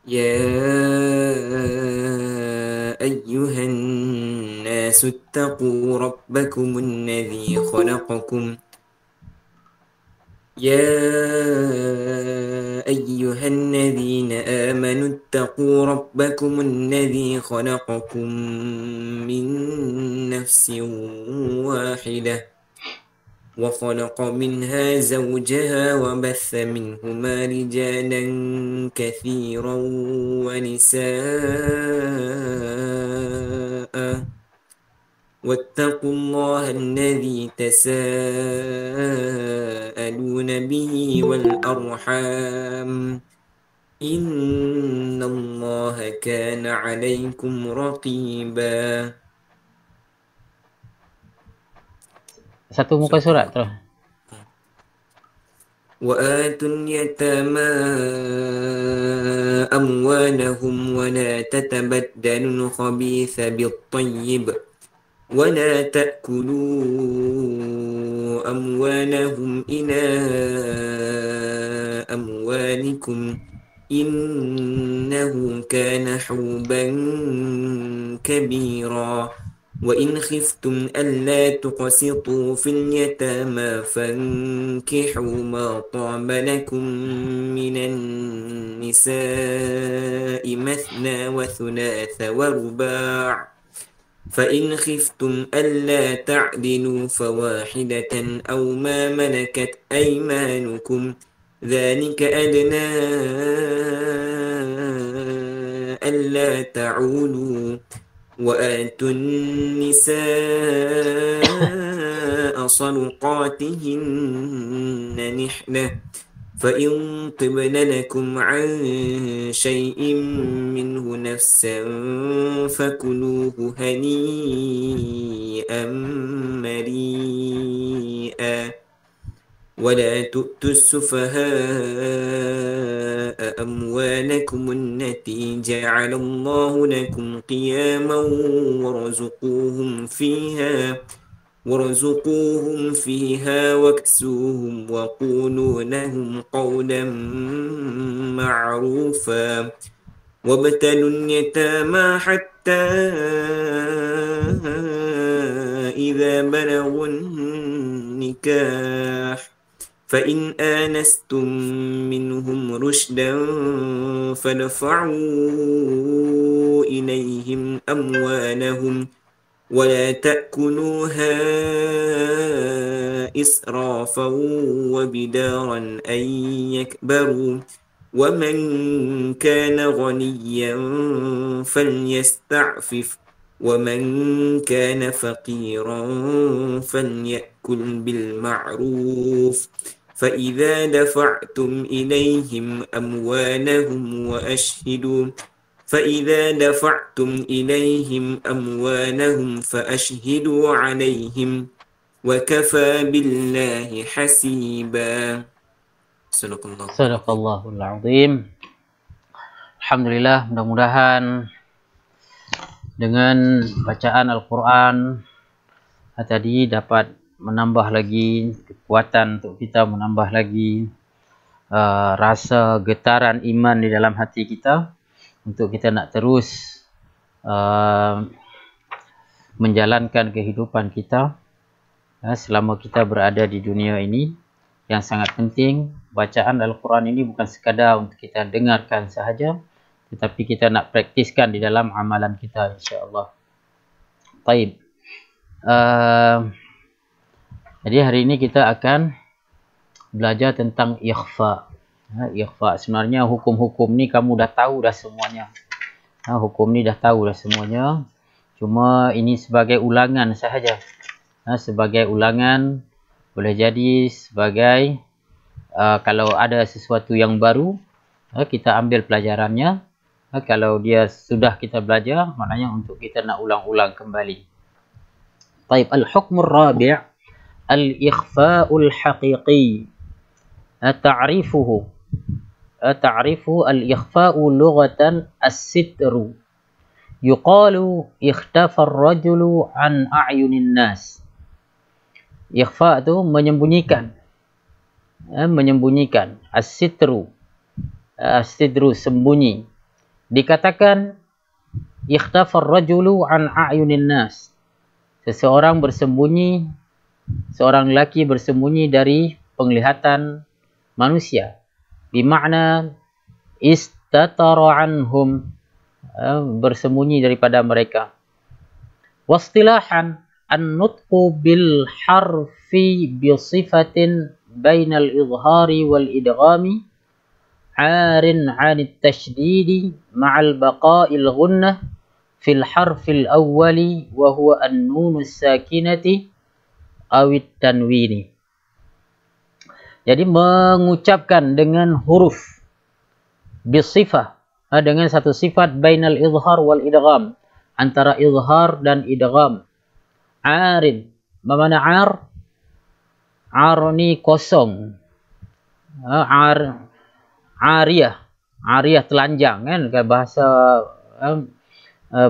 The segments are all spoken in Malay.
يا أيها الناس اتقوا ربكم الذي خلقكم أيها الذين آمنوا اتقوا ربكم الذي خلقكم من نفس واحدة وخلق منها زوجها وبث منهما رجالا كثيرا ونساء واتقوا الله الذي تساءلون به والأرحام إن الله كان عليكم رقيبا. Satu muka surat terus. وآتوا اليتامى أموالهم ولا تتبدلوا الخبيث بالطيب ولا تأكلوا أموالهم إلى أموالكم إنه كان حوبا كبيرا. وإن خفتم ألا تقسطوا في اليتامى فانكحوا ما طاب لكم من النساء مثنى وثلاث ورباع فإن خفتم ألا تعدلوا فواحدة أو ما ملكت أيمانكم ذلك أدنى ألا تعولوا وآتوا النساء صدقاتهن نحلة فإن طبن لكم عن شيء منه نفسا فكلوه هنيئا مريئا ولا تؤتوا السفهاء أموالكم التي جعل الله لكم قياما وارزقوهم فيها واكسوهم وقولوا لهم قولا معروفا وابتلوا اليتامى حتى إذا بلغوا النكاح فإن آنستم منهم رشدا فادفعوا إليهم أموالهم ولا تأكلوها إسرافا وبدارا أن يكبروا ومن كان غنيا فليستعفف ومن كان فقيرا فليأكل بالمعروف فإذا دفعتم إليهم أموالهم فأشهدوا عليهم وكفى بالله حسيبا. Sadaqallahul azim. Alhamdulillah, mudah-mudahan dengan bacaan Al-Quran tadi dapat menambah lagi kekuatan untuk kita, menambah lagi rasa getaran iman di dalam hati kita untuk kita nak terus menjalankan kehidupan kita selama kita berada di dunia ini. Yang sangat penting, bacaan Al-Quran ini bukan sekadar untuk kita dengarkan sahaja, tetapi kita nak praktiskan di dalam amalan kita, insya-Allah. Baik. Jadi hari ini kita akan belajar tentang ikhfa. Ikhfa sebenarnya hukum-hukum ni kamu dah tahu dah semuanya. Hukum ni dah tahu dah semuanya. Cuma ini sebagai ulangan sahaja. Sebagai ulangan, boleh jadi sebagai kalau ada sesuatu yang baru, kita ambil pelajarannya. Kalau dia sudah kita belajar, maknanya untuk kita nak ulang-ulang kembali. Baik, al-hukmur rabi' al-ikhfa'ul haqiqi. Ta'rifuhu al-ikhfa'u lughatan as-sitru. Yuqalu ikhtafa ar-rajulu an a'yunin nas. Ikhfa tu menyembunyikan. Menyembunyikan. As-sitru. As-sitru sembunyi. dikatakan ikhtafar rajulu an a'yunin nas. Seseorang bersembunyi, seorang lelaki bersembunyi dari penglihatan manusia. Bimakna istatara anhum, bersembunyi daripada mereka. Wastilahan an-nutqu bil harfi bi sifatin bainal idhari wal idghami arin 'anit tashdidi ma'al baqa'il ghunnah fil harfil awwali wa huwa an-nunus sakinati awit tanwini. Jadi mengucapkan dengan huruf bisifah, dengan satu sifat bainal izhar wal idgham, antara izhar dan idgham. Arin, mana ar? Ar ni kosong. Ariyah, ariyah telanjang kan,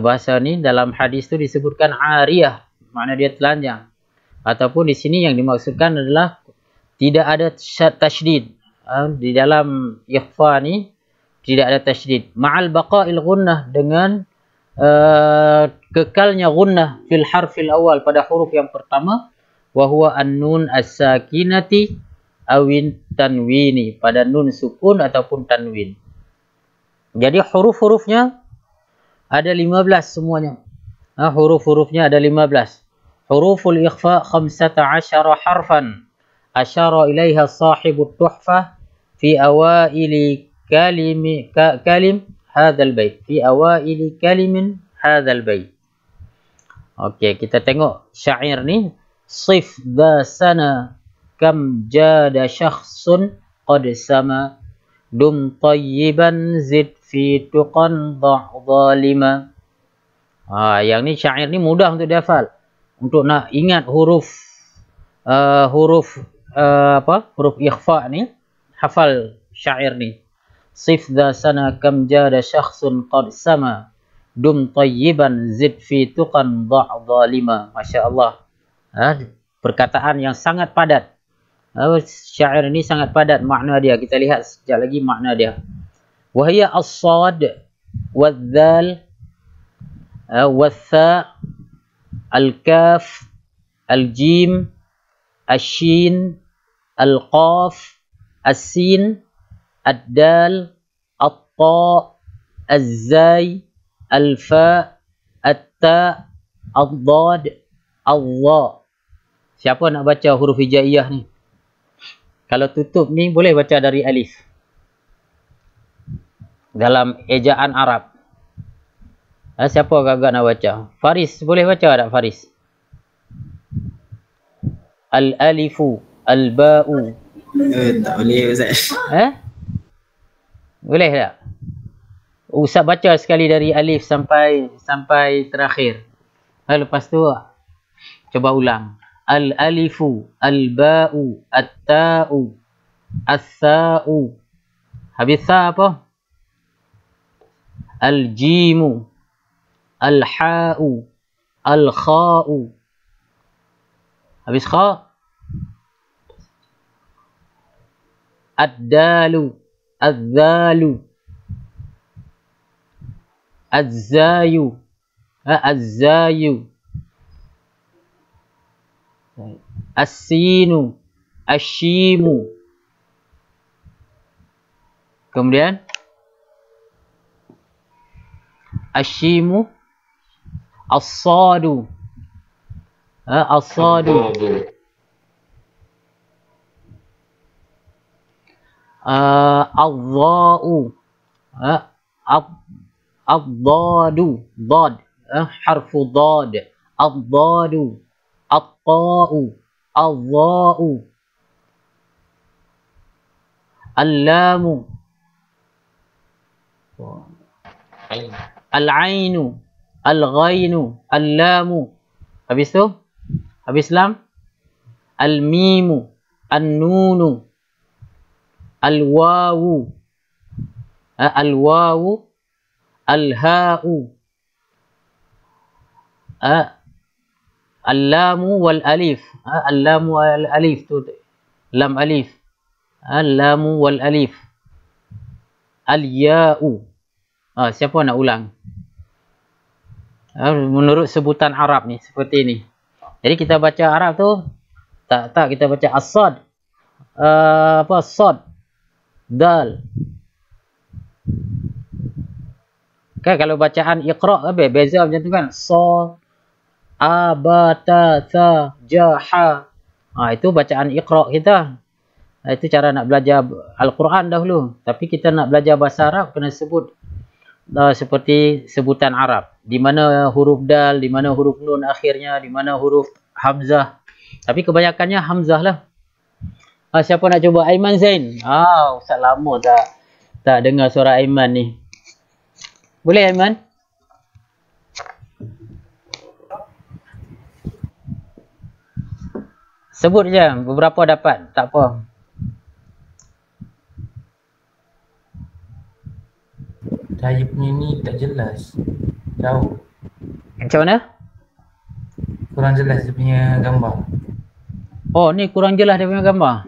bahasa ni dalam hadis tu disebutkan ariyah, makna dia telanjang. Ataupun di sini yang dimaksudkan adalah tidak ada tasydid. Di dalam ikhfa ni tidak ada tasydid. Ma'al baqa'il ghunnah, dengan kekalnya ghunnah fil harfil awal, pada huruf yang pertama, wa huwa an-nun as-sakinati awin tanwini, pada nun sukun ataupun tanwin. Jadi huruf-hurufnya ada 15 semuanya. Huruf-hurufnya ada 15. Huruful ikhfa 15 harfan asyara ilaiha sahibut tuhfah fi awaili kalim hadzal bait, fi awaili kalimin hadzal bait. Okey, kita tengok syair ni. Sif dha sana kam jada syakhsun qad sama dum tayyiban zid fi tuqan dha' zalima. Yang ni syair ni mudah untuk dihafal. Untuk nak ingat huruf huruf ikhfa ni, hafal syair ni. Sif dha sana kam jada syakhsun qad sama dum tayyiban zid fi tuqan dha' zalima. Masya-Allah. Perkataan yang sangat padat. Syair ini sangat padat makna dia. Kita lihat sekejap lagi makna dia. Wahia as-sad wal-dhal wal-tha al-kaf al-jim al-shin al-qaf al-sin ad-dal at-ta az-zay al-fa at-ta ad-dad al-dha. Siapa nak baca huruf hijaiyah ni? Kalau tutup ni boleh baca dari alif. Dalam ejaan Arab. Siapa agak nak baca? Faris boleh baca tak Faris? Al-alifu, al-ba'u. Tak boleh Ustaz. Boleh tak? Ustaz baca sekali dari alif sampai terakhir. Lepas tu coba ulang. Al-alifu, al-ba'u, at-ta'u, as-sa'u. Habis sa apa? Al-jimu, al-ha'u, al-kha'u. Habis kha? Ad-dalu, az-zalu, az-zayu, az-zayu. As-sinu, asyimu. Kemudian asyimu, as-sadu, as-sadu, al-dha'u, al-dhadu, dhad, harfu dhad, al-dhadu, at-ta'u, al-dha'u, al-lamu, al-ainu, al-ghainu, al-lamu. Habis tu? Habis lam? Al-mimu, an-nunu, al-wawu, al-wawu, al-ha'u, al-lamu wal-alif. Al-lamu wal-alif tu. Lam alif. Al-lamu wal-alif. Al-ya'u. Siapa nak ulang? Menurut sebutan Arab ni seperti ni. Jadi kita baca Arab tu tak kita baca as-sad. Sad, dal. Kan kalau bacaan Iqra beza macam tu kan. Sa, a, ba, ta, tha, ja, ha. Itu bacaan Iqra kita. Itu cara nak belajar Al-Quran dahulu. Tapi kita nak belajar bahasa Arab kena sebut seperti sebutan Arab. Di mana huruf dal, di mana huruf nun akhirnya, di mana huruf hamzah. Tapi kebanyakannya hamzah lah. Siapa nak cuba? Aiman Zain. Ustaz lama tak dengar suara Aiman ni. Boleh Aiman? Sebut je. Beberapa dapat. Tak apa. Saya punya ni tak jelas. Jauh. Macam mana? Kurang jelas dia punya gambar. Ni kurang jelas dia punya gambar.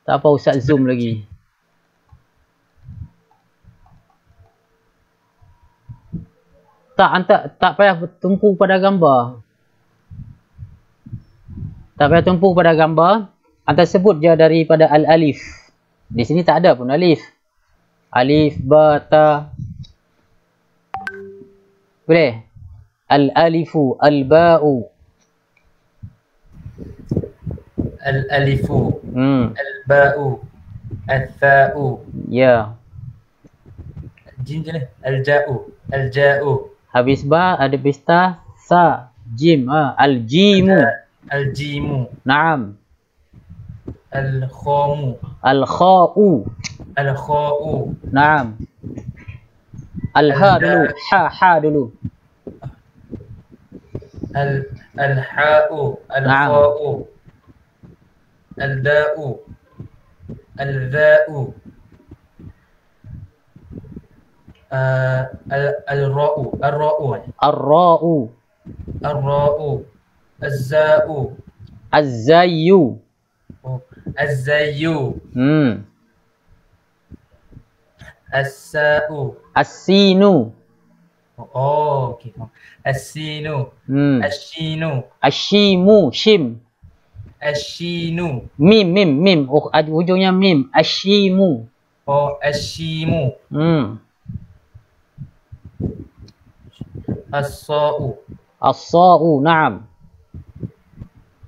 Tak apa, Ustaz zoom lagi. Tak payah tumpu pada gambar. Tak payah tumpu pada gambar. Hantar sebut je daripada al-alif. Di sini tak ada pun alif. Alif, ba, ta. Boleh? Al-alifu, al-ba'u. Al-alifu, al-ba'u, al-tha'u. Ya. Jim je lah. Al-ja'u, al-ja'u. Habis ba, ada bista, sa, jim. Al-jimu. Al-jimu. Naam. Al-khamu. Al-kha'u. Al-kha'u. Naam. Al-ha dulu. Ha dulu. Al-ha'u. Al-kha'u. Al-da'u. Al-dha'u. Al-ra'u. Al-ra'u. Ar-ra'u. Al-ra'u. Az-za'u. Az-zayyu. Az-zayyu. As-sa'u. As-sinu. Okay. As-sinu. Ash-shinu. Ash-shimu. Shim. Ash-shinu. Mim. Ujungnya mim. Ash-shimu. Ash-shimu. As-sa'u. As-sa'u. Naam.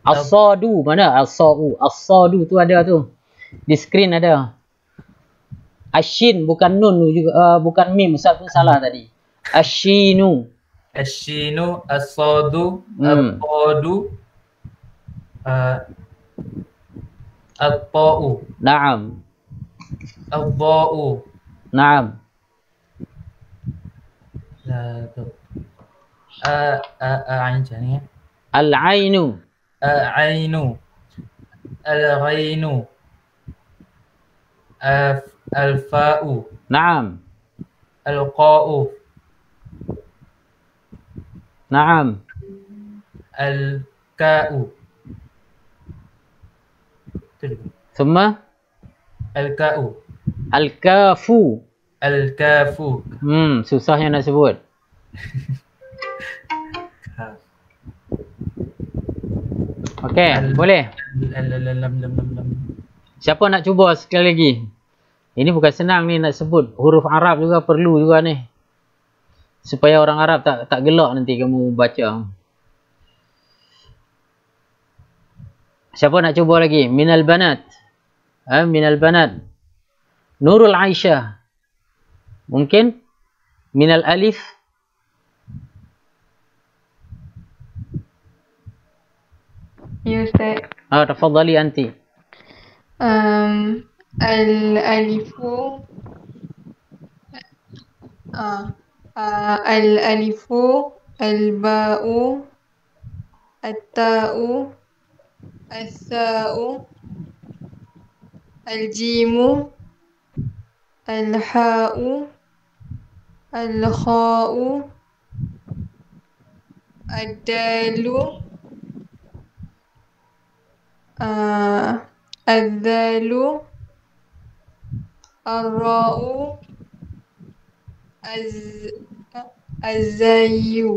As-sadu. Mana as-sa'u? As-sadu tu ada tu. Di screen ada. Ashin bukan nun juga, bukan mim. Ustaz pun salah tadi. Ashinu. Ashinu, as-sadu, al-qadu, al-ta'u. Naam. Al-dha'u. Naam. Al-ainu. Al-ainu. Al-ghainu. Al-fa'u. Naam. Al-qa'u. Naam. Al-ka'u. Thumma Al-ka'u. al-kafu. Al-kafu. Susahnya nak sebut. Okey, boleh. Siapa nak cuba sekali lagi? Ini bukan senang ni nak sebut. Huruf Arab juga perlu juga ni. Supaya orang Arab tak gelak nanti kamu baca. Siapa nak cuba lagi? Minal banat. Minal banat. Nurul Aisyah. Mungkin? Minal alif. Ya Ustaz. Tafadhali anti. Al-alifu. Al-alifu. Al-ba'u. At-ta'u. As-sa'u. Al-jimu. Al-ha'u. Al-kha'u. Ad-dalu. Al-dhalu. Ar-ra'u. az azayu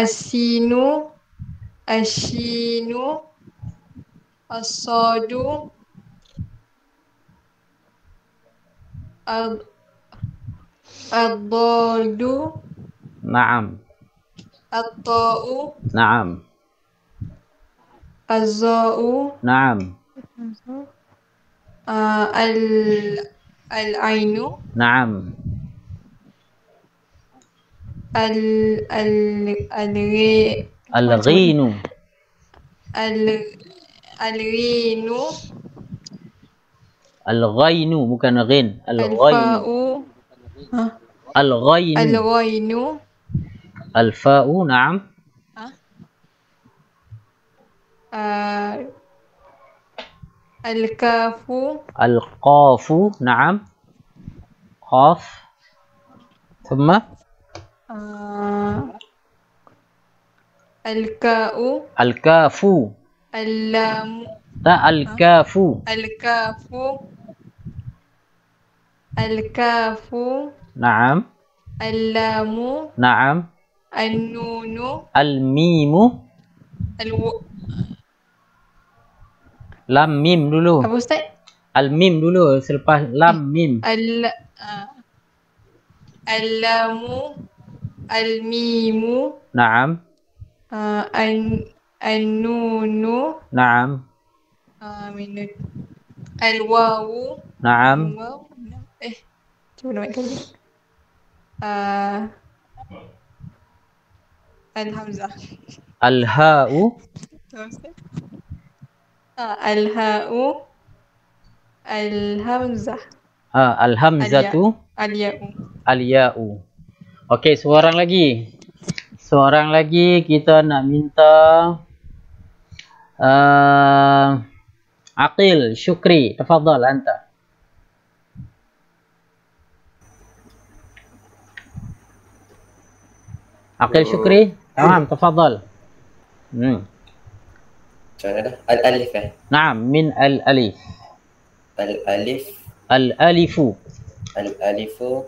asinu ashinu asadu ad-dadu Naam. at-ta'u Naam. az-za'u Naam. al-ainu Naam. Al-ghinu. al-ghinu Al-ghainu bukan ghin. Al-ghainu. al-fa'u Al-ghainu. al-ghainu Al-fa'u. Naam. al-kafu Al-qafu. Naam. Qaf. ثم al-ka'u al-kafu. al-lamu Tak, al-kafu. al-kafu Naam. al-lamu Naam. an-nunu Al-mimu. Lam mim dulu. apa Ustaz? Al-mim dulu selepas lam mim. Al-lamu al-mimu Naam. an-nunu Naam. al-wawu Naam. cuba nama kali. Al-hamzah. Al-ha'u. Al-ha'u al-hamzah Al-hamzatu. al-ya'u. Al-ya'u. Okey, seorang lagi. Seorang lagi kita nak minta Aqil Syukri. Tafadhal anta. Aqil Syukri. Tamam, tafadhal. Macam mana dah? Al-alif Naam, min al-alif. Al-alif. Al-alifu. Al-alifu.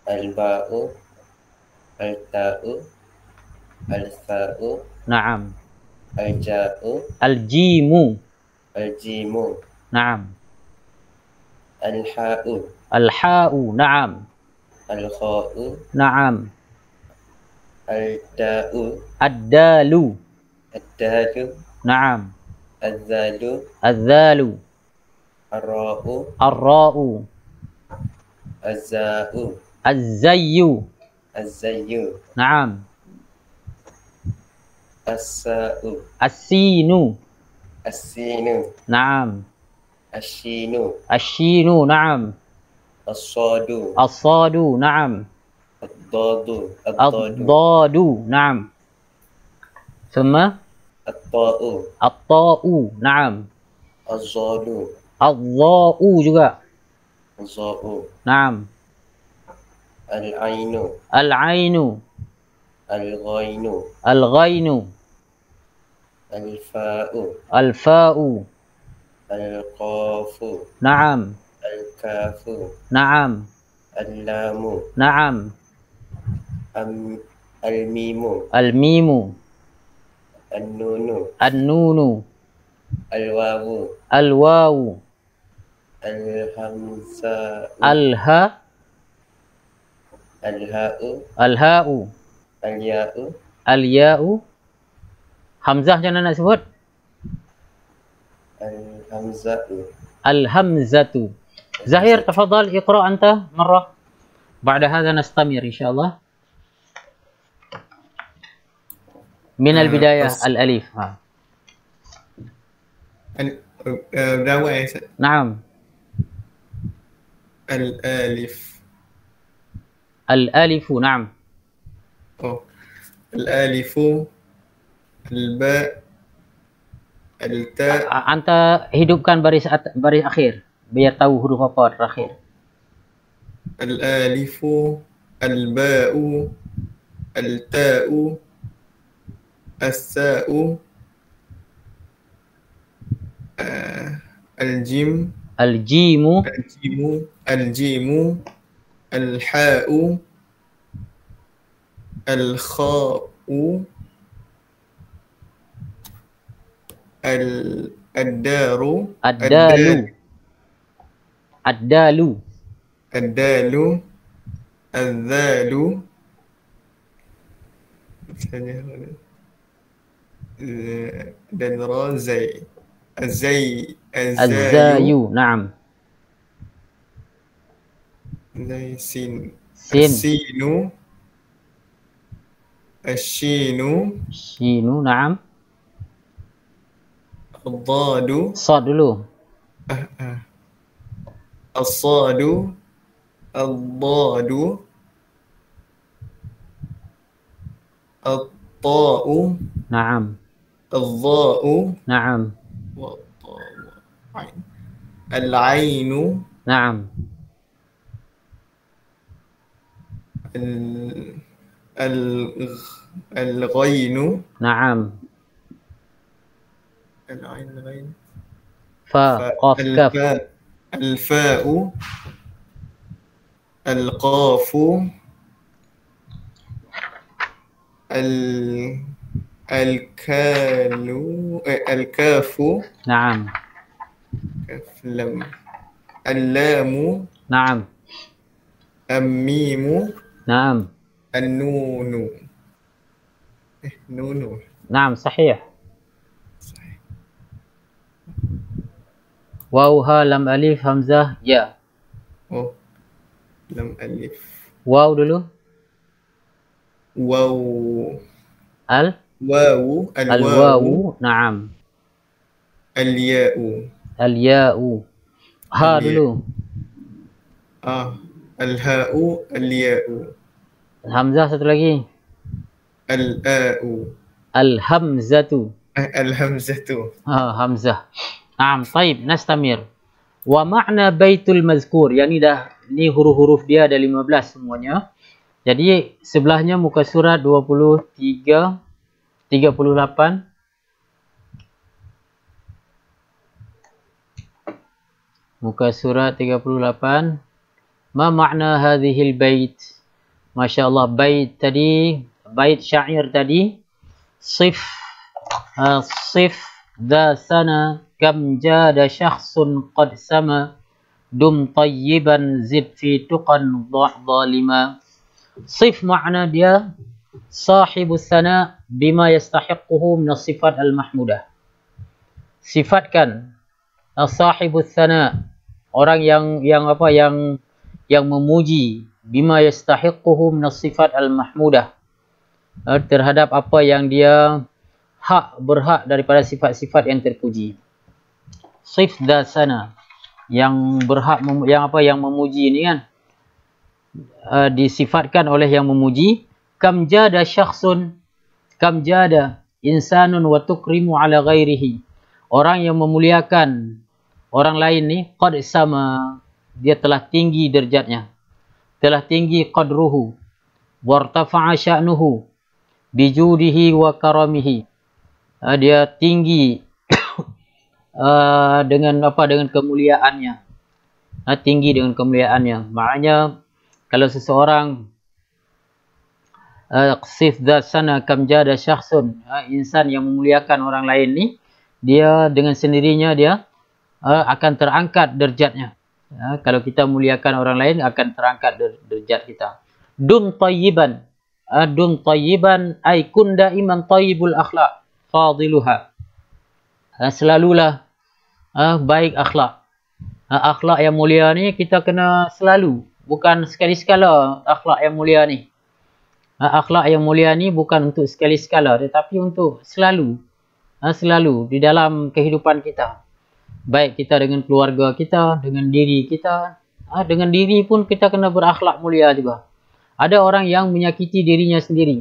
Al-ba'u. Al-ta'u. Al-fa'u. Naam. Al-ja'u. Al-jimu. Al-jimu. Naam. Al-ha'u. Al-ha'u. Naam. Al-kha'u. Naam. Al-da'u. Ad-dalu. Ad-dalu. Naam. Al-zalu. Al-dhalu. Ar-ra'u. Ar-ra'u. Az-za'u. Az-zayyu. Az-zayyu. Naam. As-sa'u. As-sinu. As-sinu. Naam. Ash-shinu. Ash-shinu. Naam. As-sadu. As-sadu. Naam. Ad-dadu. Ad-dadu. Ad-dadu. Naam. ثم At-ta'u. At-ta'u. Naam. Az-zalu. Ad-dha'u juga. Az-za'u. Naam. Al-ainu. Al-ainu. Al-ghainu. Al-ghainu. Al-fa'u. Al-fa'u. Al-qafu. Naam. Al-kafu. Naam. Al-lamu. Naam. Al-mimu. Al-mimu. An-nunu. An-nunu. Al-wawu. Al-wawu. Al-hamza'u. Al-ha. Al-ha'u. Al-ha'u. Al-ya'u. Al-ya'u. Hamzah macam mana nak sebut? Al-hamza'u. Al-hamzatu. Zahir, tafadhal iqra anta marrah. بعد هذا نستمر إن شاء الله. من البداية الألف. berapa ya Ustaz? نعم. Al-alif. الألف. نعم. Oh. Al-alifu. Al-ba. Al-ta. Anta hidupkan baris akhir biar tahu huruf apa terakhir. Al-alifu. Al-ba'u. Al-ta'u. As-sa'u. Al-jim. Al-jimu. الجيم الحاء الخاء الدار Ad-dalu. Ad-dalu. الدال الذال dan ra zai الزاي Az-zayu. Naam. زي سين Sin. السين الشين Shinu. Naam. الضاد Sad dulu. الصاد الضاد الطاء Naam. الضاء Naam. عين. العين Naam. الغين Naam. العين الغين Fa. Qaf. Kaf. الفاء القاف الكاف Naam. كاف لم اللام Naam. الميم Naam. النون نون Naam. Sahih. Waw, ha, lam, alif, hamzah, ya. oh لم ألف Waw dulu. واو Al-wawu. الواو Naam. الياء Al-ya'u. Ha Al-ya. dulu. الهاء الياء Hamzah satu lagi. الآء Al-hamzatu. الهمزة Hamzah. Naam, taib, nastamir. Wa ma'na baitul mazkur. Yang ni dah, ni huruf-huruf dia ada 15 semuanya. Jadi sebelahnya muka surat 23, 38. Muka surat 38. Ma ma'na hadhil bait? Masya-Allah, bait tadi, bait syair tadi. Sif ذا سنة كم جاد شخص قد سما دم طيبا زد في تقى ضع ظالما. صف معنى dia صاحب الثناء بما يستحقه من الصفات المحمودة. Sifatkan صاحب الثناء, orang yang memuji, bima yastahiquhu min as-sifat al-mahmudah, terhadap apa yang dia berhak daripada sifat-sifat yang terpuji. Sif dasana, yang berhak yang memuji ni kan, disifatkan oleh yang memuji. Kam jada syakhsun, kam jada insanun wa tukrimu ala ghairihi, orang yang memuliakan orang lain ni, qad sama, dia telah tinggi derajatnya, telah tinggi qadruhu, wartafa'a sya'nuhu bijudihi wa karamihi, dia tinggi dengan kemuliaannya, tinggi dengan kemuliaannya. Maknanya kalau seseorang qsif dzat sana kam jada syakhsun, insan yang memuliakan orang lain ni, dia dengan sendirinya dia akan terangkat derajatnya. Kalau kita muliakan orang lain, akan terangkat derajat kita. Dum tayyiban, dum tayyiban ay kun daiman tayyibul akhlaq fadiluha, selalulah baik akhlak. Akhlak yang mulia ni kita kena selalu, bukan sekali-sekala. Akhlak yang mulia ni, akhlak yang mulia ni bukan untuk sekali-sekala, tetapi untuk selalu, selalu di dalam kehidupan kita. Baik kita dengan keluarga kita, dengan diri kita, dengan diri pun kita kena berakhlak mulia juga. Ada orang yang menyakiti dirinya sendiri.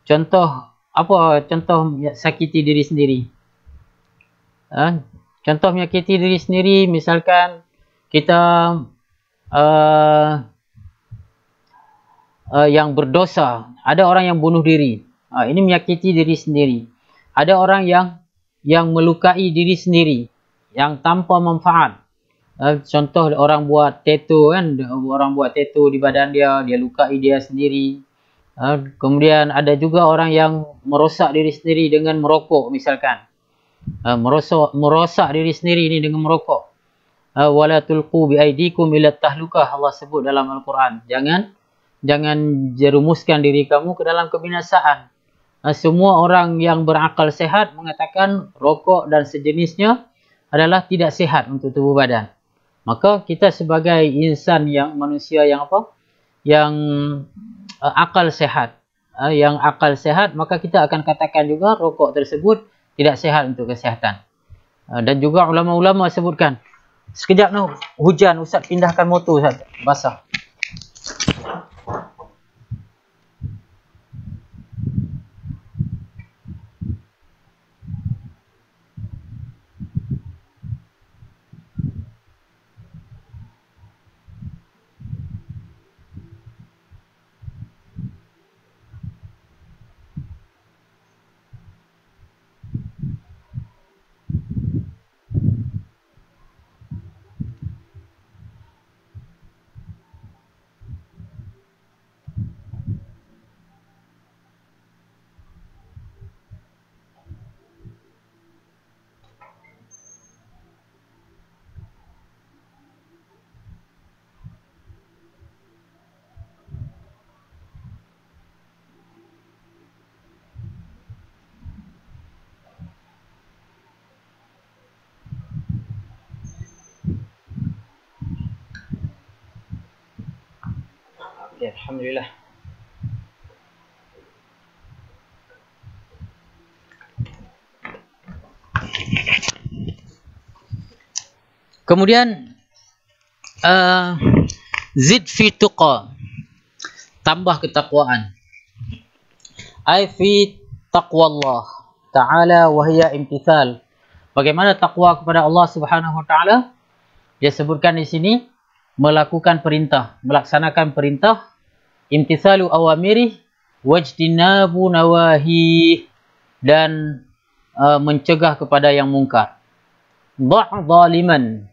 Contoh apa? Contoh sakiti diri sendiri. Contoh menyakiti diri sendiri, misalkan kita yang berdosa. Ada orang yang bunuh diri. Ini menyakiti diri sendiri. Ada orang yang melukai diri sendiri, yang tanpa manfaat. Contoh orang buat tattoo kan, orang buat tattoo di badan dia, dia lukai dia sendiri. Kemudian ada juga orang yang merosak diri sendiri dengan merokok misalkan. Merosak diri sendiri ini dengan merokok. Wala tulqu bi aidikum ila tahlukah, Allah sebut dalam Al-Quran. Jangan jerumuskan diri kamu ke dalam kebinasaan. Semua orang yang berakal sehat mengatakan rokok dan sejenisnya adalah tidak sehat untuk tubuh badan. Maka kita sebagai insan yang manusia yang apa? Yang akal sehat. Yang akal sehat, maka kita akan katakan juga rokok tersebut tidak sehat untuk kesihatan. Dan juga ulama-ulama sebutkan. Sekejap no, hujan, Ustaz pindahkan motor Ustaz, basah. Ya, alhamdulillah. Kemudian zid fi tuqa, tambah ketakwaan. Ai fi taqwallah ta'ala wa hiya imtithal. Bagaimana takwa kepada Allah Subhanahu wa taala? Dia sebutkan di sini melakukan perintah, melaksanakan perintah, imtithalu awamiri wajtinabu nawahi, dan mencegah kepada yang mungkar. Dha' zaliman,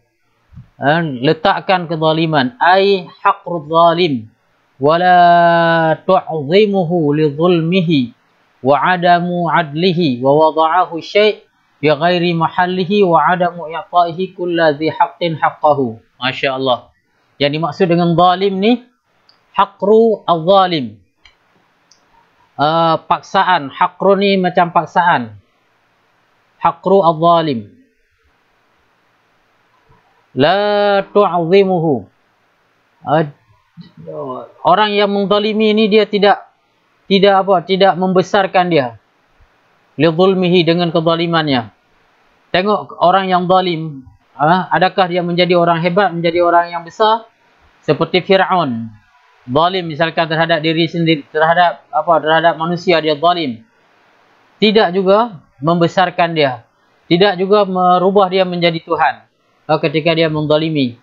letakkan kezaliman, ai haqqul zalim, wala tu'zimuhu li zulmihi wa adamu adlihi wa wada'ahu syai' bi ghairi mahallihi wa adamu i'ta'ihi kulli dhi haqqin haqqahu. Masya-Allah. Yang dimaksud dengan zalim ni haqru al-zalim. Paksaan, haqru ni macam paksaan. Haqru al-zalim. La tu'zimuhu. Orang yang menzalimi ni dia tidak membesarkan dia. Li zulmihi, dengan kezalimannya. Tengok orang yang zalim, adakah dia menjadi orang hebat, menjadi orang yang besar? Seperti Fir'aun, zalim misalkan terhadap diri sendiri, terhadap manusia dia zalim. Tidak juga membesarkan dia, tidak juga merubah dia menjadi Tuhan ketika dia menzalimi.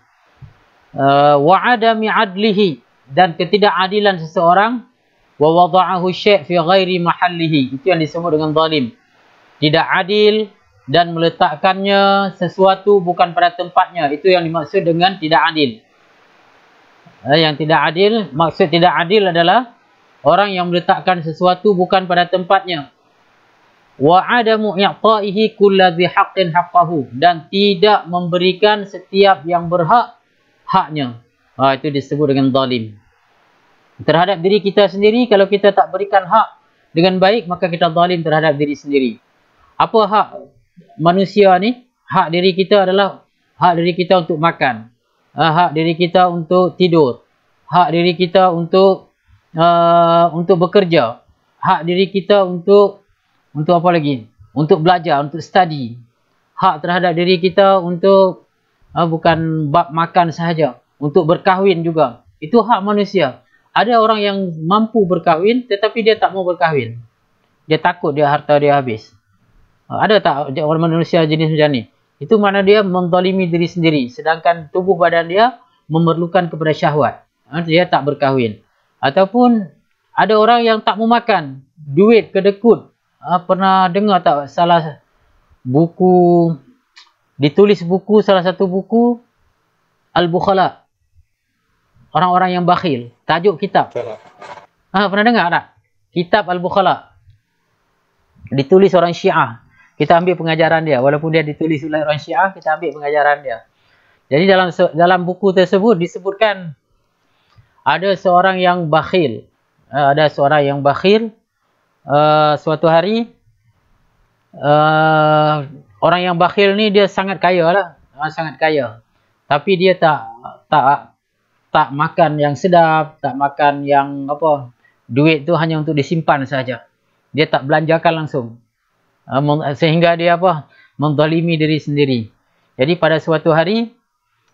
Wa adami adlihi, dan ketidakadilan seseorang. Wa wada'ahu syai' fi ghairi mahallihi, itu yang disebut dengan zalim. Tidak adil dan meletakkannya sesuatu bukan pada tempatnya, itu yang dimaksud dengan tidak adil. Yang tidak adil, maksud tidak adil adalah orang yang meletakkan sesuatu bukan pada tempatnya. Wa adamu i'ta'ihi kulli dhi haqqin haqqahu, dan tidak memberikan setiap yang berhak haknya. Itu disebut dengan zalim. Terhadap diri kita sendiri, kalau kita tak berikan hak dengan baik, maka kita zalim terhadap diri sendiri. Apa hak manusia ni? Hak diri kita adalah hak diri kita untuk makan, hak diri kita untuk tidur, hak diri kita untuk bekerja, hak diri kita untuk apa lagi? Untuk belajar, untuk study. Hak terhadap diri kita untuk bukan bab makan sahaja, untuk berkahwin juga. Itu hak manusia. Ada orang yang mampu berkahwin tetapi dia tak mau berkahwin. Dia takut harta dia habis. Ada tak orang manusia jenis macam ni? Itu makna dia menzalimi diri sendiri. Sedangkan tubuh badan dia memerlukan kepada syahwat. Dia tak berkahwin. Ataupun ada orang yang tak mau makan. Duit kedekut. Pernah dengar tak salah buku, ditulis buku, salah satu buku Al-Bukhala. Orang-orang yang bakhil. Tajuk kitab. Pernah dengar tak? Kitab Al-Bukhala. Ditulis orang Syiah. Kita ambil pengajaran dia. Walaupun dia ditulis oleh orang Syiah, kita ambil pengajaran dia. Jadi dalam buku tersebut disebutkan ada seorang yang bakhil. Ada seorang yang bakhil. Suatu hari orang yang bakhil ni dia sangat kaya lah. Sangat kaya. Tapi dia tak makan yang sedap, tak makan yang apa, duit tu hanya untuk disimpan saja. Dia tak belanjakan langsung. Sehingga dia apa, menzalimi diri sendiri. Jadi pada suatu hari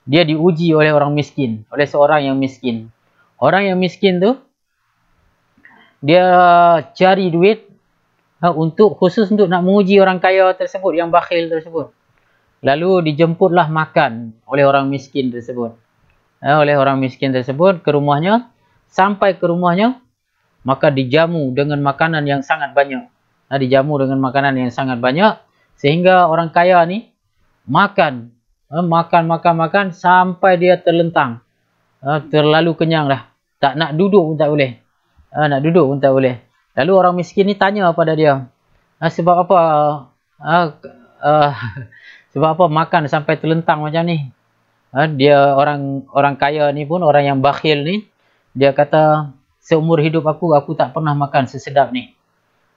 dia diuji oleh orang miskin, oleh seorang yang miskin. Orang yang miskin tu dia cari duit khusus untuk nak menguji orang kaya tersebut, yang bakhil tersebut. Lalu dijemputlah makan oleh orang miskin tersebut. Oleh orang miskin tersebut ke rumahnya. Sampai ke rumahnya, maka dijamu dengan makanan yang sangat banyak. Dijamu dengan makanan yang sangat banyak. Sehingga orang kaya ni makan. Makan sampai dia terlentang. Terlalu kenyang dah. Tak nak duduk pun tak boleh. Nak duduk pun tak boleh. Lalu orang miskin ni tanya pada dia. Sebab apa? Sebab apa makan sampai terlentang macam ni? Dia orang kaya ni pun, orang yang bakhil ni, dia kata, seumur hidup aku tak pernah makan sesedap ni.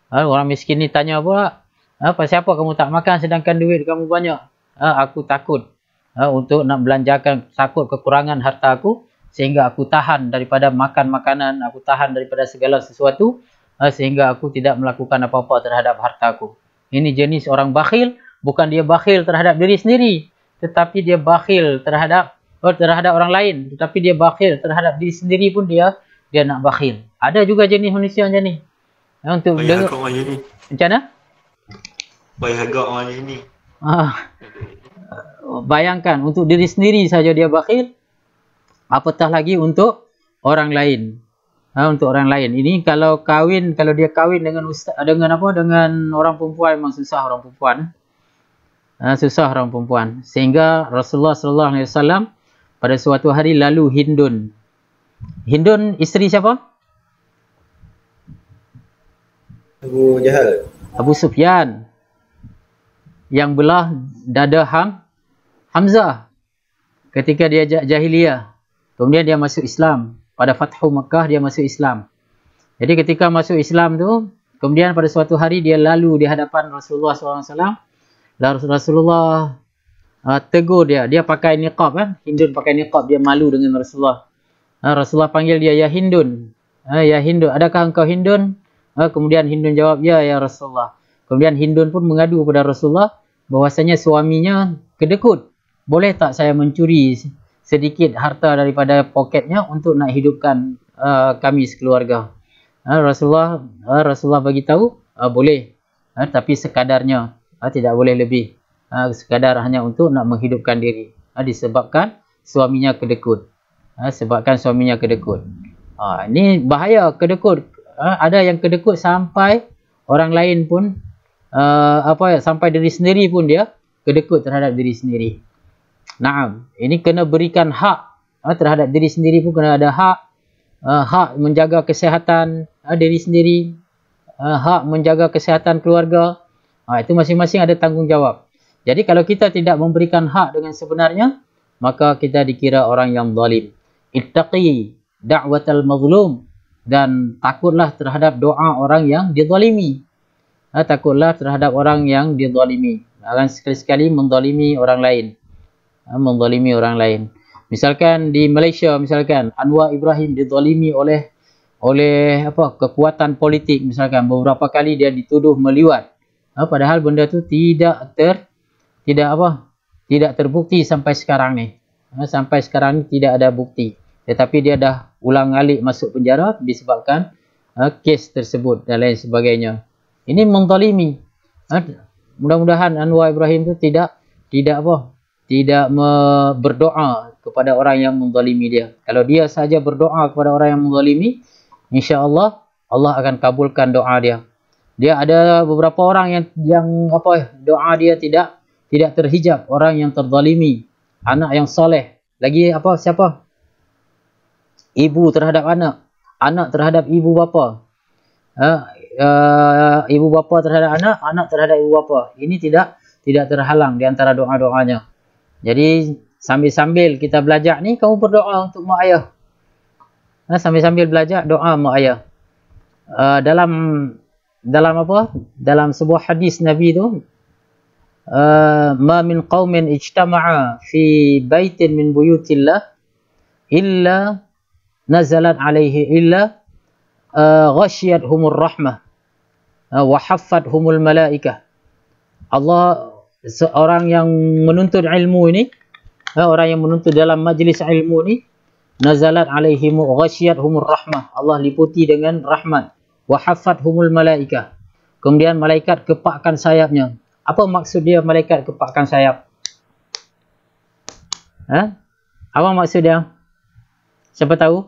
Orang miskin ni tanya pula, siapa kamu tak makan sedangkan duit kamu banyak? Aku takut untuk nak belanjakan, takut kekurangan harta aku, sehingga aku tahan daripada makan makanan, aku tahan daripada segala sesuatu, sehingga aku tidak melakukan apa-apa terhadap harta aku. Ini jenis orang bakhil, bukan dia bakhil terhadap diri sendiri, tetapi dia bakhil terhadap orang lain, tetapi dia bakhil terhadap diri sendiri pun dia nak bakhil. Ada juga jenis manusia macam ni. Untuk bayar agak macam ni. Macam mana? Bayar agak macam ni. Bayangkan, untuk diri sendiri saja dia bakhil, apatah lagi untuk orang lain. Untuk orang lain. Ini kalau dia kahwin dengan orang perempuan, memang susah orang perempuan. Susah orang perempuan. Sehingga Rasulullah SAW pada suatu hari lalu Hindun. Hindun isteri siapa? Abu Jahal. Abu Sufyan. Yang belah dada Hamzah ketika dia jahiliyah. Kemudian dia masuk Islam. Pada Fathu Makkah dia masuk Islam. Jadi ketika masuk Islam tu, kemudian pada suatu hari dia lalu di hadapan Rasulullah SAW. Lalu Rasulullah tegur dia. Dia pakai niqab kan. Hindun pakai niqab. Dia malu dengan Rasulullah. Rasulullah panggil dia, ya Hindun. Ya Hindun, adakah engkau Hindun? Kemudian Hindun jawab, ya Rasulullah. Kemudian Hindun pun mengadu kepada Rasulullah bahwasanya suaminya kedekut. Boleh tak saya mencuri sedikit harta daripada poketnya untuk nak hidupkan kami sekeluarga? Rasulullah bagi tahu, boleh. Tapi sekadarnya, tidak boleh lebih. Sekadar hanya untuk nak menghidupkan diri. Disebabkan suaminya kedekut. Ini bahaya kedekut. Ada yang kedekut sampai orang lain pun sampai diri sendiri pun dia kedekut terhadap diri sendiri. Naam, ini kena berikan hak terhadap diri sendiri pun kena ada hak. Hak menjaga kesihatan diri sendiri, hak menjaga kesihatan keluarga. Itu masing-masing ada tanggungjawab. Jadi kalau kita tidak memberikan hak dengan sebenarnya, maka kita dikira orang yang zalim. Ittaqi da'watal mazlum, dan takutlah terhadap doa orang yang dizalimi. Takutlah terhadap orang yang dizalimi. Jangan sekali-sekali menzalimi orang lain. Menzalimi orang lain. Misalkan di Malaysia, misalkan Anwar Ibrahim dizalimi oleh kekuatan politik, misalkan beberapa kali dia dituduh meliwat. Padahal benda tu tidak terbukti sampai sekarang ni. Sampai sekarang ni tidak ada bukti. Tetapi dia dah ulang-alik masuk penjara disebabkan kes tersebut dan lain sebagainya. Ini menzalimi. Mudah-mudahan Anwar Ibrahim tu tidak berdoa kepada orang yang menzalimi dia. Kalau dia saja berdoa kepada orang yang menzalimi, insya-Allah Allah akan kabulkan doa dia. Dia ada beberapa orang yang doa dia tidak terhijab, orang yang terzalimi, anak yang soleh Lagi apa? Siapa? Ibu terhadap anak. Anak terhadap ibu bapa. Ibu bapa terhadap anak, anak terhadap ibu bapa. Ini tidak terhalang di antara doa-doanya. Jadi sambil-sambil kita belajar ni, kamu berdoa untuk mak ayah. Sambil-sambil belajar doa mak ayah. Dalam apa? Dalam sebuah hadis Nabi tu, ma min qaumin ijtama'a fi baitin min buyutillah illa nazalat alaihi illa ghashiyatuhumur rahmah wa haffathumul malaikah. Allah, seorang yang menuntut ilmu ini, orang yang menuntut dalam majlis ilmu ini, nazalat alaihim ghashiyatuhumur rahmah. Allah liputi dengan rahmat. Wa haffathumul malaikah. Kemudian malaikat kepakkan sayapnya. Apa maksud dia malaikat kepakkan sayap? Apa maksud dia? Siapa tahu?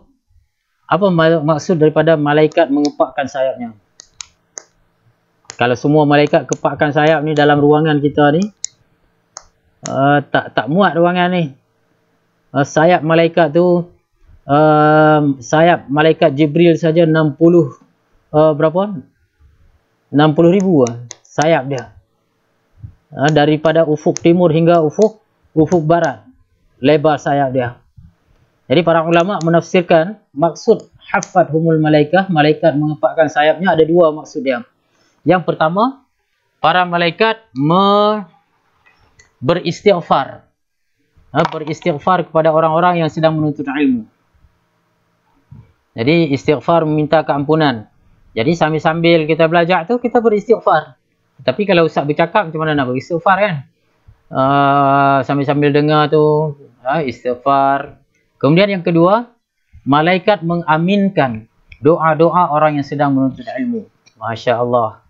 Apa maksud daripada malaikat mengepakkan sayapnya? Kalau semua malaikat kepakkan sayap ni dalam ruangan kita ni, tak muat ruangan ni. Sayap malaikat tu, sayap malaikat Jibril saja 60 berapa? 60,000 sayap dia. Daripada ufuk timur hingga ufuk barat, lebar sayap dia. Jadi para ulama menafsirkan maksud haffathumul malaikah, malaikat mengepakkan sayapnya, ada dua maksud dia. Yang pertama, para malaikat beristighfar. Beristighfar kepada orang-orang yang sedang menuntut ilmu. Jadi istighfar, meminta keampunan. Jadi sambil-sambil kita belajar tu, kita beristighfar. Tapi kalau ustaz bercakap, macam mana nak beristighfar kan? Sambil-sambil dengar tu, istighfar. Kemudian yang kedua, malaikat mengaminkan doa-doa orang yang sedang menuntut ilmu. Masya Allah.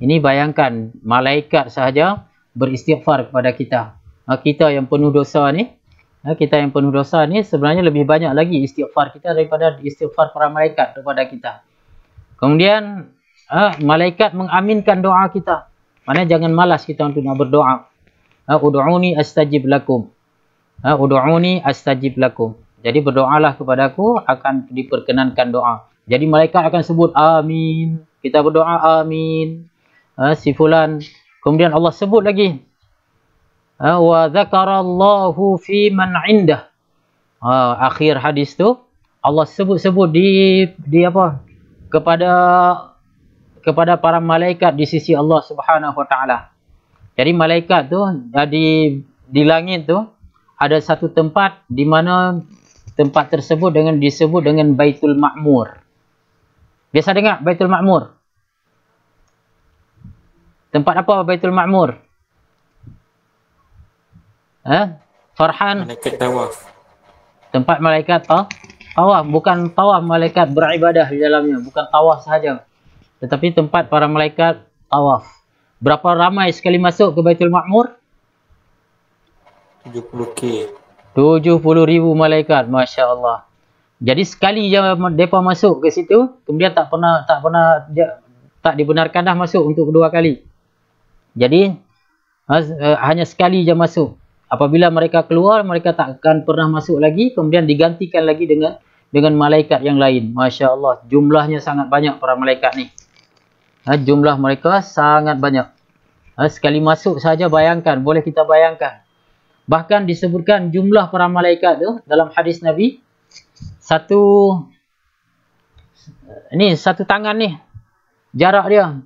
Ini bayangkan, malaikat sahaja beristighfar kepada kita. Kita yang penuh dosa ni, sebenarnya lebih banyak lagi istighfar kita daripada istighfar para malaikat kepada kita. Kemudian malaikat mengaminkan doa kita. Maknanya jangan malas kita untuk nak berdoa. Ud'uni astajib lakum. Ud'uni astajib lakum. Jadi berdoalah kepadaku, akan diperkenankan doa. Jadi malaikat akan sebut amin. Kita berdoa amin. Si fulan. Kemudian Allah sebut lagi. Wa dzakarallahu fi man indah. Akhir hadis tu Allah sebut-sebut di apa? Kepada para malaikat di sisi Allah Subhanahu wa taala. Jadi malaikat tu di langit tu ada satu tempat di mana tempat tersebut disebut dengan Baitul Ma'mur. Biasa dengar Baitul Ma'mur? Tempat apa Baitul Ma'mur? Farhan? Malaikat tawaf. Tempat malaikat tawaf. Bukan tawaf malaikat beribadah di dalamnya. Bukan tawaf sahaja. Tetapi tempat para malaikat tawaf. Berapa ramai sekali masuk ke Baitul Ma'mur? 70K. 70,000 malaikat. Masya Allah. Jadi sekali je mereka masuk ke situ, kemudian tak dibenarkan dah masuk untuk kedua kali. Jadi hanya sekali je masuk. Apabila mereka keluar, mereka tak akan pernah masuk lagi, kemudian digantikan lagi dengan malaikat yang lain. Masya Allah, jumlahnya sangat banyak para malaikat ni. Jumlah mereka sangat banyak. Sekali masuk saja bayangkan, boleh kita bayangkan. Bahkan disebutkan jumlah para malaikat tu dalam hadis Nabi, satu tangan ni, jarak dia.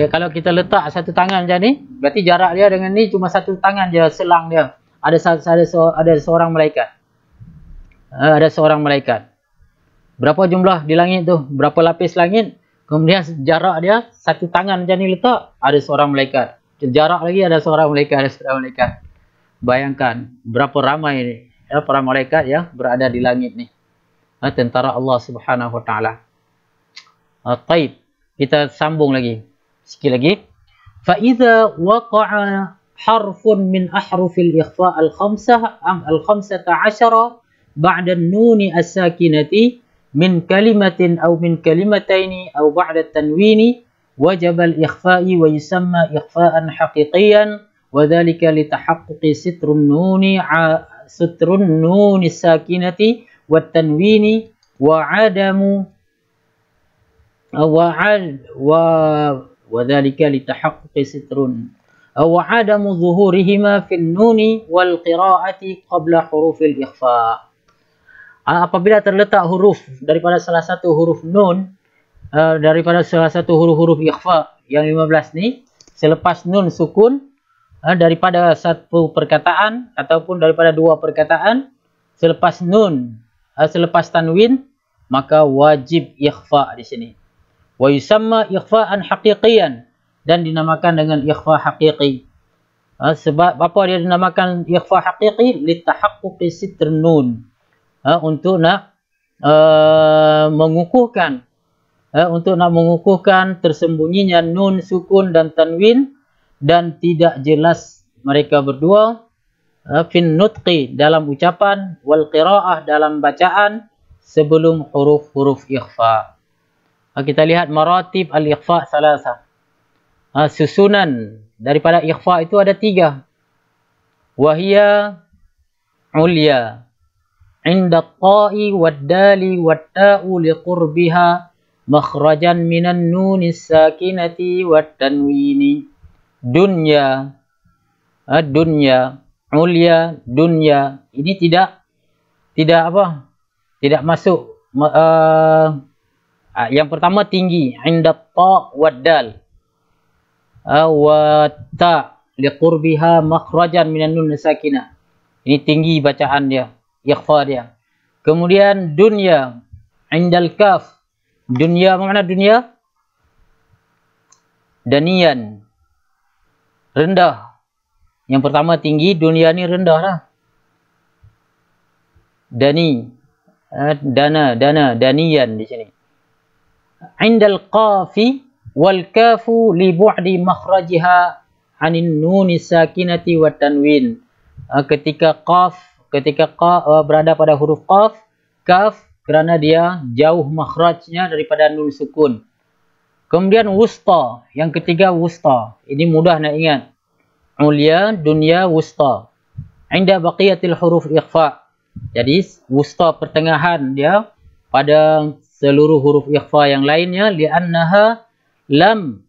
Kalau kita letak satu tangan macam ni, berarti jarak dia dengan ni cuma satu tangan je, selang dia. Ada seorang malaikat. Ada seorang malaikat. Berapa jumlah di langit tu? Berapa lapis langit? Kemudian jarak dia satu tangan macam ni letak, ada seorang malaikat. Jarak lagi ada seorang malaikat, Bayangkan berapa ramai ni para malaikat yang berada di langit ni. Tentara Allah Subhanahu wa taala. Taib. Kita sambung lagi. Sikit lagi. Fa idza waqa'a harfun min ahrufil ikhfa' al-khamsata 'ashara ba'da an-nun as-sakinati min kalimatin aw min kalimataini aw ba'da at-tanwini wajaba al-ikhfa'i wa yusamma ikhfa'an haqiqiyan wa dhalika li tahaqquqi sitrun nuni sutrun nun sakinati wat tanwini wa adamu wa dhalika litahaqquqi sitrun wa adamu zuhurihima fil nuni wal qira'ati qabla hurufil ikhfa. Apabila terletak huruf daripada salah satu huruf nun, daripada salah satu huruf-huruf ikhfa yang 15 ni, selepas nun sukun, daripada satu perkataan ataupun daripada dua perkataan, selepas nun, selepas tanwin, maka wajib ikhfa di sini. Wa yusamma ikhfa'an haqiqiyan, dan dinamakan dengan ikhfa haqiqi. Sebab apa dia dinamakan ikhfa haqiqi? Litahaqquqi sitr nun. Untuk nak mengukuhkan tersembunyinya nun, sukun dan tanwin, dan tidak jelas mereka berdua fin nutqi dalam ucapan, wal qiraah dalam bacaan sebelum huruf-huruf ikhfa. Kita lihat maratib al-ikhfa salasa. Susunan daripada ikhfa itu ada 3. Wahia ulya inda ta'i wad dali wat ta'u liqurbiha makhrajan minan nunis sakinati wat tanwini. Dunya, dunya, ulya, dunya. Ini tidak apa? Tidak masuk. Yang pertama tinggi, inda ta' wad dal. Wa ta' liqurbiha makhrajan minan nunis sakinah. Ini tinggi bacaan dia, ikhfa dia. Kemudian dunya, indal kaf. Dunya, mana dunya? Daniyan, rendah. Yang pertama tinggi, dunya ni rendah lah. Dani, daniyan di sini. Indal qafi wal kafu li bu'di makhrajiha anin nuni sakinati wa tanwin. Ketika qaf berada pada huruf qaf, kaf kerana dia jauh makhrajnya daripada nun sukun. Kemudian wusta, yang ketiga wusta. Ini mudah nak ingat. Ulya, dunya, wusta. Inda baqiyatil huruf ikhfa. Jadi wusta pertengahan dia pada seluruh huruf ikhfa yang lainnya, li'annaha lam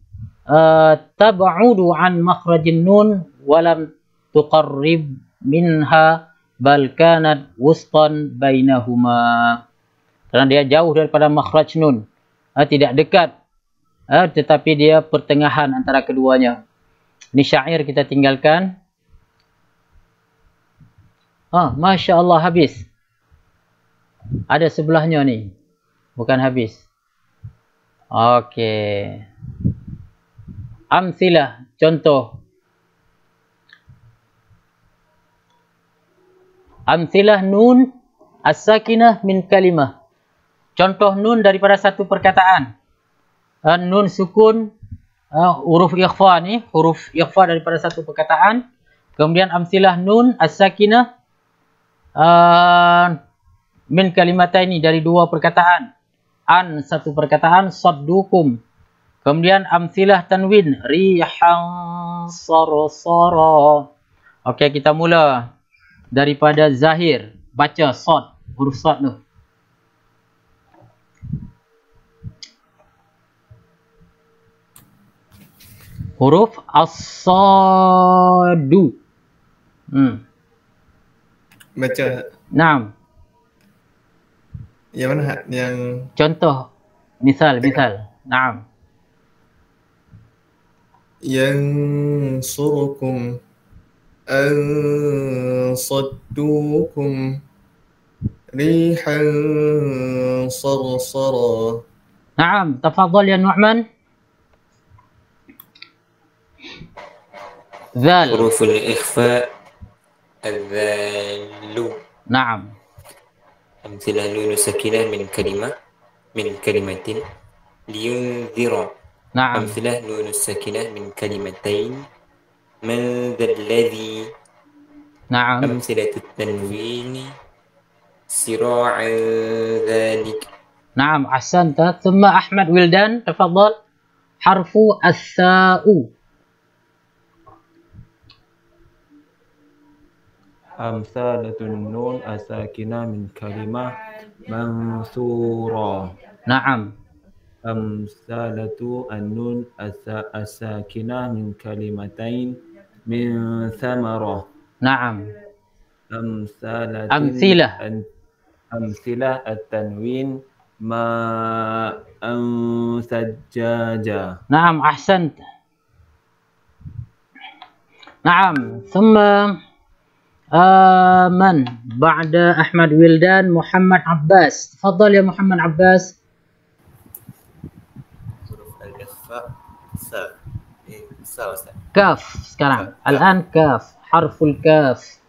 tab'udu an makhrajin nun walam tuqarrib minha bal kanat wustan bainahuma. Kerana dia jauh daripada makhraj nun, tidak dekat, tetapi dia pertengahan antara keduanya. Ini syair kita tinggalkan. Masya Allah, habis. Ada sebelahnya ni, bukan habis. Okey. Amsilah, contoh. Amsilah nun as-sakinah min kalimah. Contoh nun daripada satu perkataan. Nun sukun, huruf ikhfa ni, huruf ikhfa daripada satu perkataan. Kemudian amsilah nun as-sakinah min kalimataini, dari dua perkataan. An, satu perkataan, saddukum. Kemudian amsilah tanwin, rihan sarasara. Okey, kita mula daripada zahir. Baca sad, huruf sad tu. Huruf as-sadu. Baca. Naam. Yang mana? Yang Contoh. Misal. Naam. yansurukum ansaddukum rihan sarsara. Naam. Tafadhal ya Nu'man. Zal. حروف الإخفاء الذال. Naam. أمثلة نون ساكنة من كلمة لينذر. Naam. أمثلة نون الساكنة من كلمتين من ذا الذي. Naam. أمثلة التنوين سراعا ذلك. Naam. Ahsanta. Thumma Ahmad Wildan. Tafadhal. Harfu as-sa'u. أمثالة النون الساكنة من كلمة منثورة. نعم. أمثالة النون الساكنة من كلمتين من ثمرة. نعم. أمثلة التنوين ماء ثجاجا. نعم أحسنت. نعم. ثم من بعد أحمد ولدان محمد عباس. تفضل يا محمد عباس. كاف sekarang. الآن كاف حرف الكاف.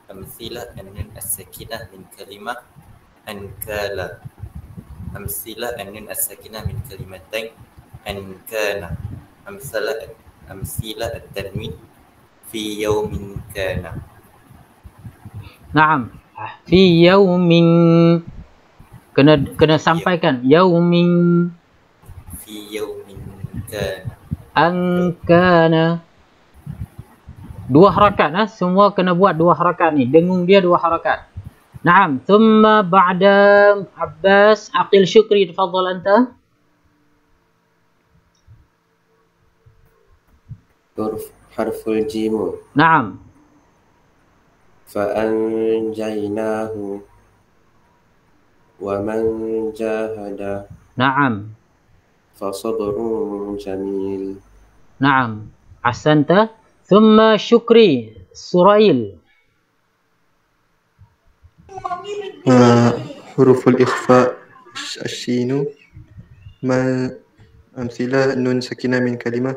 أمثلة النون الساكنة من كلمة أنكالا. أمثلة النون الساكنة من كلمتين أنكانا. أمثلة التنوين في يوم كان. نعم. في يوم kena sampaikan yaumin. في يوم كان. Angkana. Dua harakat semua kena buat dua harakat ni. Dengung dia dua harakat. Naam. Thumma ba'da Abbas Aqil Syukri. Tafadhal anta. حرف الجيم. نعم. فأنجيناه ومن جاهد. نعم. فصبر جميل. نعم أحسنت. ثم شكري سرائيل. حروف الإخفاء الشين ما أمثلة نون ساكنة من كلمة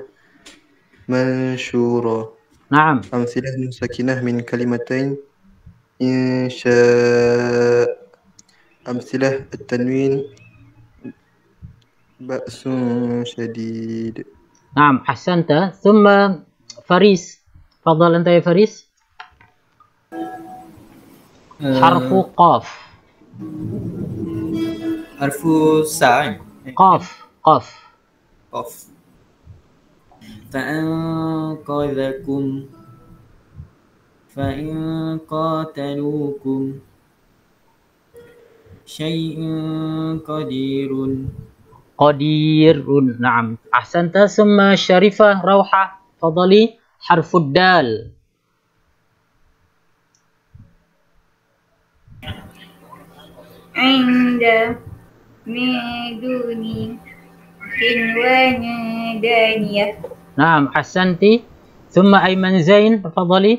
منشورة. نعم. أمثلة نون ساكنة من كلمتين إنشاء. أمثلة التنوين بأس شديد. نعم أحسنت. ثم فارس. تفضل أنت يا فارس. حرف قاف. حرف ساعين. قاف. فأنقذكم فإن قاتلوكم شيء قدير. نعم أحسنت. ثم شريفة روحة. تفضلي. حرف الدال. عند من دوني حلوان دانية. نعم أحسنتي. ثم أيمن زين. تفضل.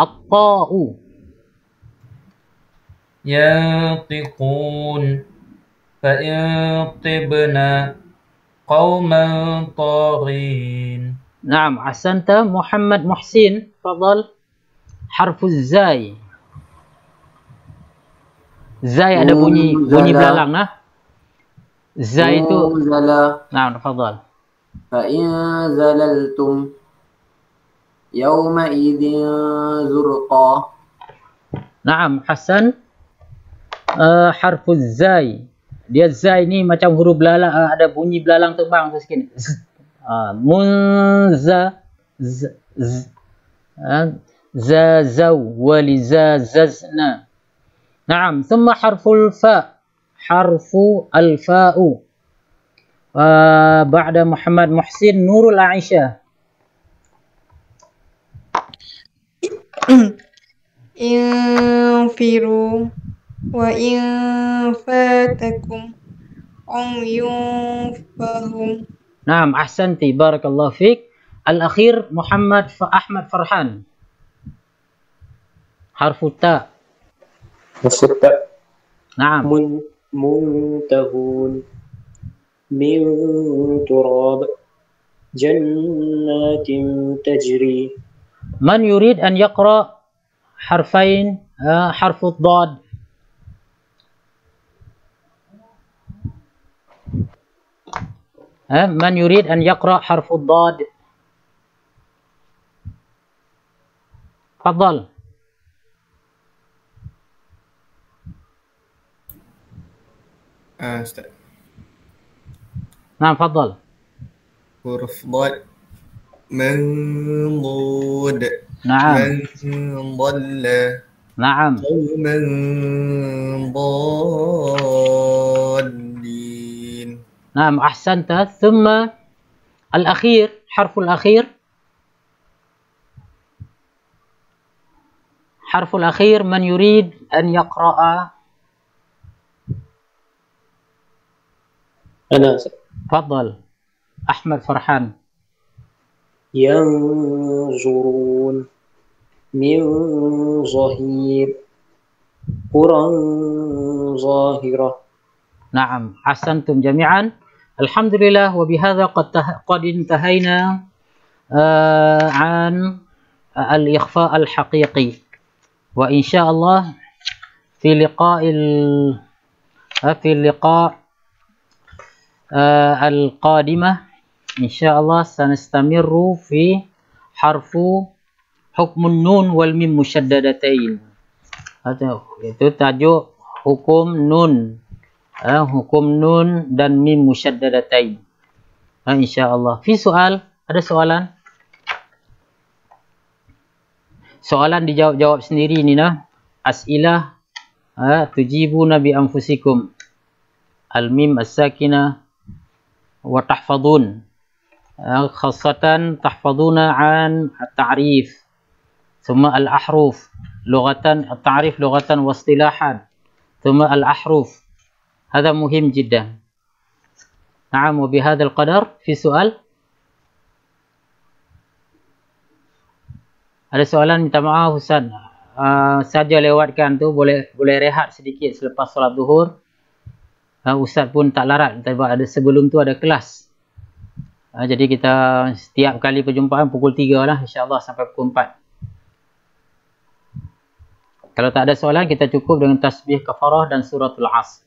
الطاء. ينطقون فإن طبنا قوما طاغين. نعم أحسنت. محمد محسن. تفضل. حرف الزاي. Zai ada bunyi belalang nah. Zai itu. Nah, tafadhal. Fa in zalaltum yawma idin zurqa. Naam, Hasan. Harfu zai. Dia zai ni macam huruf belalang, ada bunyi belalang terbang tu sikit. Munza zazau walizazazna. نعم. ثم حرف الفاء. حرف الفاء. بعد محمد محسن نور العائشة. انفروا وإن فاتكم عمي فهم. نعم أحسنتي. بارك الله فيك. الأخير محمد أحمد فرحان. حرف التاء. نعم. منتهون من تراب جنات تجري. من يريد أن يقرأ حرفين حرف الضاد؟ من يريد أن يقرأ حرف الضاد؟ تفضل. أستاذ. نعم تفضل. حروف ضاد من ضود نعم من ضل نعم قوما ضالين. نعم أحسنت. ثم الأخير، حرف الأخير، حرف الأخير من يريد أن يقرأ؟ أنا. تفضل أحمد فرحان. ينظرون من ظهير قرى ظاهرة. نعم أحسنتم جميعا. الحمد لله. وبهذا قد انتهينا عن الإخفاء الحقيقي. وإن شاء الله في اللقاء القادمة إن شاء الله سنستمر في حرف حكم النون والميم مشددتين. Itu tajuk hukum nun, hukum nun dan mim musyaddadatain. Insyaallah. Fi soal, ada soalan? Soalan dijawab sendiri ni nah. As'ilah tujibuna bi anfusikum. Al-mim as-sakinah wa tahfadun. Khassatan tahfaduna an at-ta'rif. Thumma al-ahruf lughatan, at-ta'rif lughatan wa istilahan. Thumma al-ahruf. هذا مهم جدا. نعم وبهذا القدر. في سؤال؟ Ada soalan? Minta maaf Ustaz, saja lewatkan tu, boleh rehat sedikit selepas solat zuhur. Ustaz pun tak larat, sebab ada sebelum tu ada kelas. Jadi kita setiap kali perjumpaan pukul 3 lah insya-Allah sampai pukul 4. Kalau tak ada soalan, kita cukup dengan tasbih kafarah dan suratul Asr.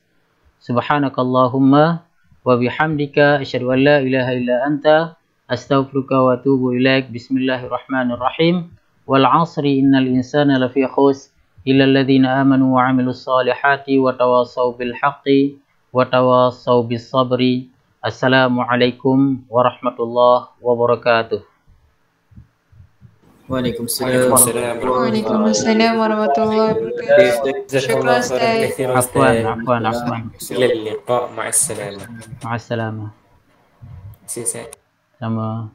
Subhanakallahumma wa bihamdika asyhadu an la ilaha illa anta astaghfiruka wa atubu ilaik. Bismillahirrahmanirrahim. Wal 'asri innal insana lafi khusr illa alladhina amanu wa 'amilus solihati wa tawassaw bil haqqi wa tawassaw bis sabri. Assalamualaikum warahmatullahi wabarakatuh. Waalaikumsalam. Waalaikumsalam warahmatullahi wabarakatuh. Syukran Ustaz. Afwan. إلى اللقاء مع السلامة. مع السلامة. سلام. Sama.